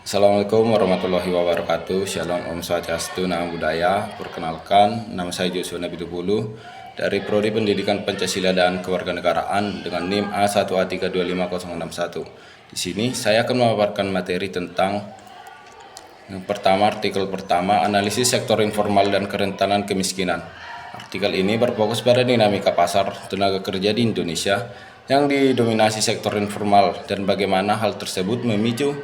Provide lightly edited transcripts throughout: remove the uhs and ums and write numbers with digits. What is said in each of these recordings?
Assalamualaikum warahmatullahi wabarakatuh. Shalom Om Swastiastu, Namo Buddhaya. Perkenalkan, nama saya Joshua Nabitupulu dari Prodi Pendidikan Pancasila dan Kewarganegaraan dengan NIM A1A325061. Di sini saya akan memaparkan materi tentang yang pertama, artikel pertama, analisis sektor informal dan kerentanan kemiskinan. Artikel ini berfokus pada dinamika pasar tenaga kerja di Indonesia yang didominasi sektor informal dan bagaimana hal tersebut memicu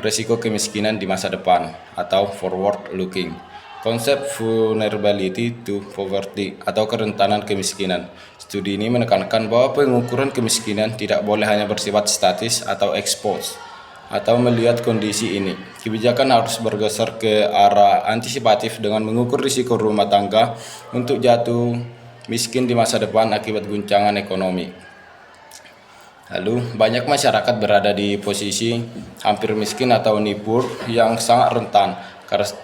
risiko kemiskinan di masa depan atau forward looking. Konsep vulnerability to poverty atau kerentanan kemiskinan. Studi ini menekankan bahwa pengukuran kemiskinan tidak boleh hanya bersifat statis atau expose atau melihat kondisi ini. Kebijakan harus bergeser ke arah antisipatif dengan mengukur risiko rumah tangga untuk jatuh miskin di masa depan akibat guncangan ekonomi. Lalu, banyak masyarakat berada di posisi hampir miskin atau nipur yang sangat rentan.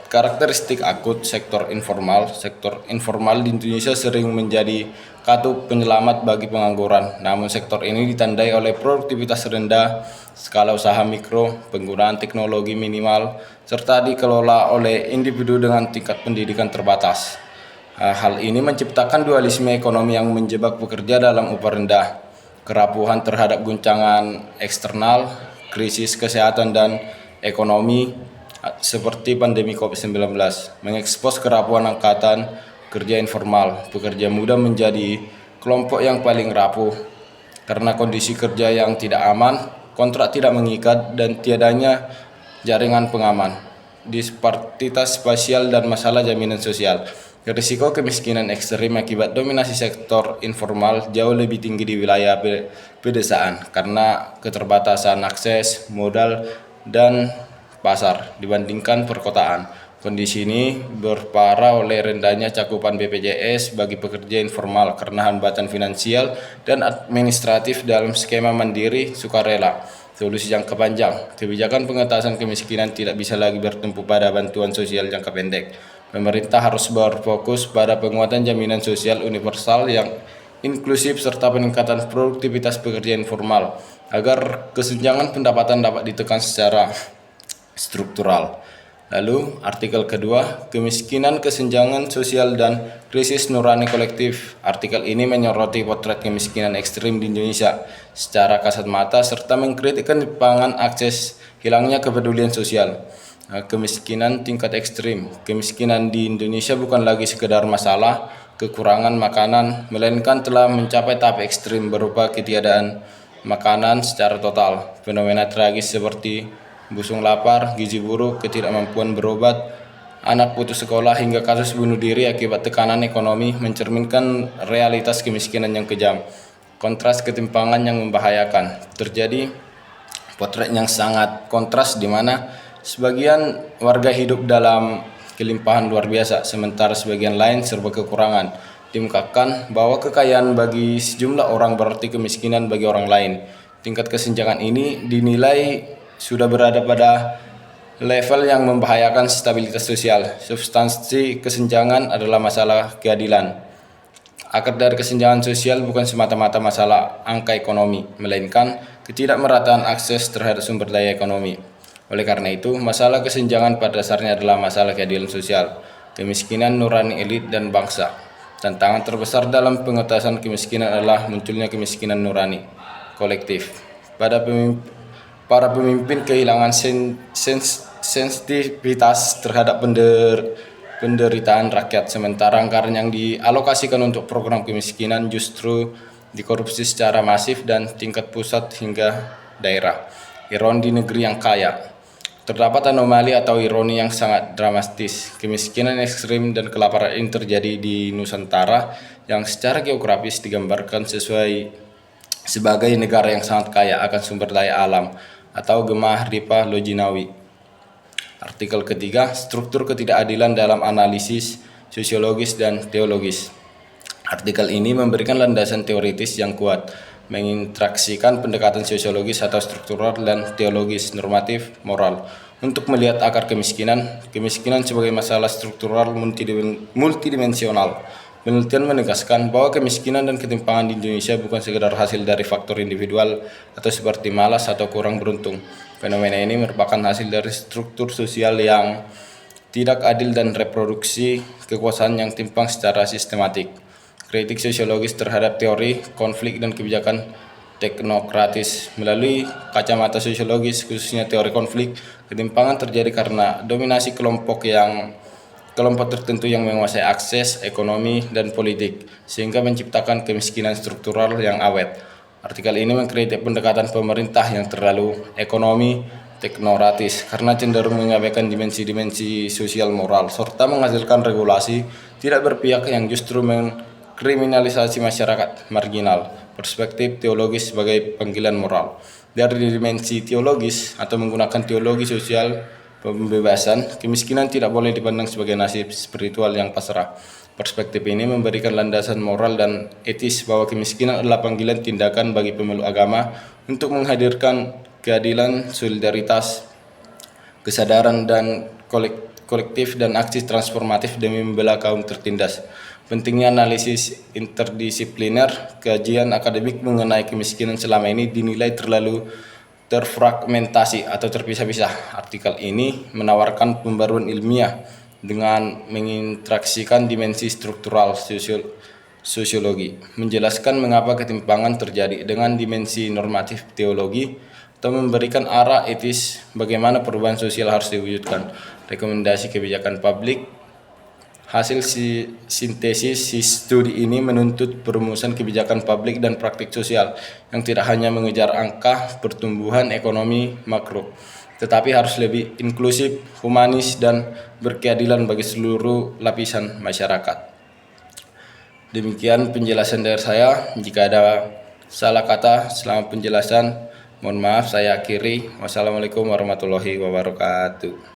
Karakteristik akut sektor informal di Indonesia sering menjadi katup penyelamat bagi pengangguran. Namun sektor ini ditandai oleh produktivitas rendah, skala usaha mikro, penggunaan teknologi minimal, serta dikelola oleh individu dengan tingkat pendidikan terbatas. Hal ini menciptakan dualisme ekonomi yang menjebak pekerja dalam upah rendah. Kerapuhan terhadap guncangan eksternal, krisis kesehatan dan ekonomi seperti pandemi COVID-19 mengekspos kerapuhan angkatan kerja informal. Pekerja muda menjadi kelompok yang paling rapuh karena kondisi kerja yang tidak aman, kontrak tidak mengikat, dan tiadanya jaringan pengaman, disparitas spasial, dan masalah jaminan sosial. Risiko kemiskinan ekstrim akibat dominasi sektor informal jauh lebih tinggi di wilayah pedesaan karena keterbatasan akses, modal, dan pasar dibandingkan perkotaan. Kondisi ini berparah oleh rendahnya cakupan BPJS bagi pekerja informal karena hambatan finansial dan administratif dalam skema mandiri sukarela. Solusi jangka panjang, kebijakan pengentasan kemiskinan tidak bisa lagi bertumpu pada bantuan sosial jangka pendek. Pemerintah harus berfokus pada penguatan jaminan sosial universal yang inklusif serta peningkatan produktivitas pekerja informal agar kesenjangan pendapatan dapat ditekan secara struktural. Lalu, artikel kedua, kemiskinan, kesenjangan sosial, dan krisis nurani kolektif. Artikel ini menyoroti potret kemiskinan ekstrim di Indonesia secara kasat mata serta mengkritik ketimpangan akses, hilangnya kepedulian sosial. Kemiskinan tingkat ekstrim. Kemiskinan di Indonesia bukan lagi sekedar masalah kekurangan makanan, melainkan telah mencapai tahap ekstrim berupa ketiadaan makanan secara total. Fenomena tragis seperti busung lapar, gizi buruk, ketidakmampuan berobat, anak putus sekolah, hingga kasus bunuh diri akibat tekanan ekonomi mencerminkan realitas kemiskinan yang kejam. Kontras ketimpangan yang membahayakan. Terjadi potret yang sangat kontras di mana sebagian warga hidup dalam kelimpahan luar biasa, sementara sebagian lain serba kekurangan. Diungkapkan bahwa kekayaan bagi sejumlah orang berarti kemiskinan bagi orang lain. Tingkat kesenjangan ini dinilai sudah berada pada level yang membahayakan stabilitas sosial. Substansi kesenjangan adalah masalah keadilan. Akar dari kesenjangan sosial bukan semata-mata masalah angka ekonomi, melainkan ketidakmerataan akses terhadap sumber daya ekonomi. Oleh karena itu, masalah kesenjangan pada dasarnya adalah masalah keadilan sosial, kemiskinan nurani elit dan bangsa. Tantangan terbesar dalam pengentasan kemiskinan adalah munculnya kemiskinan nurani kolektif. Para pemimpin kehilangan sensitivitas terhadap penderitaan rakyat, sementara anggaran yang dialokasikan untuk program kemiskinan justru dikorupsi secara masif dan tingkat pusat hingga daerah. Ironi di negeri yang kaya. Terdapat anomali atau ironi yang sangat dramatis. Kemiskinan ekstrim dan kelaparan ini terjadi di Nusantara yang secara geografis digambarkan sebagai negara yang sangat kaya akan sumber daya alam atau Gemah Ripah Lojinawi. Artikel ketiga, struktur ketidakadilan dalam analisis sosiologis dan teologis. Artikel ini memberikan landasan teoritis yang kuat, menginteraksikan pendekatan sosiologis atau struktural dan teologis normatif moral untuk melihat akar kemiskinan sebagai masalah struktural multidimensional. Penelitian menegaskan bahwa kemiskinan dan ketimpangan di Indonesia bukan sekedar hasil dari faktor individual atau seperti malas atau kurang beruntung, Fenomena ini merupakan hasil dari struktur sosial yang tidak adil dan reproduksi kekuasaan yang timpang secara sistematik. Kritik sosiologis terhadap teori, konflik, dan kebijakan teknokratis. Melalui kacamata sosiologis, khususnya teori konflik, ketimpangan terjadi karena dominasi kelompok tertentu yang menguasai akses ekonomi dan politik, sehingga menciptakan kemiskinan struktural yang awet. Artikel ini mengkritik pendekatan pemerintah yang terlalu ekonomi teknokratis karena cenderung mengabaikan dimensi-dimensi sosial moral, serta menghasilkan regulasi tidak berpihak yang justru mengkriminalisasi masyarakat marginal. Perspektif teologis sebagai panggilan moral. Dari dimensi teologis atau menggunakan teologi sosial pembebasan, kemiskinan tidak boleh dipandang sebagai nasib spiritual yang pasrah. Perspektif ini memberikan landasan moral dan etis bahwa kemiskinan adalah panggilan tindakan bagi pemeluk agama untuk menghadirkan keadilan, solidaritas, kesadaran dan kolektif dan aksi transformatif demi membela kaum tertindas. Pentingnya analisis interdisipliner, kajian akademik mengenai kemiskinan selama ini dinilai terlalu terfragmentasi atau terpisah-pisah. Artikel ini menawarkan pembaruan ilmiah dengan menginteraksikan dimensi struktural sosiologi, menjelaskan mengapa ketimpangan terjadi dengan dimensi normatif teologi, atau memberikan arah etis bagaimana perubahan sosial harus diwujudkan. Rekomendasi kebijakan publik. Hasil sintesis studi ini menuntut perumusan kebijakan publik dan praktik sosial yang tidak hanya mengejar angka pertumbuhan ekonomi makro, tetapi harus lebih inklusif, humanis, dan berkeadilan bagi seluruh lapisan masyarakat. Demikian penjelasan dari saya. Jika ada salah kata selama penjelasan, mohon maaf, saya akhiri. Wassalamualaikum warahmatullahi wabarakatuh.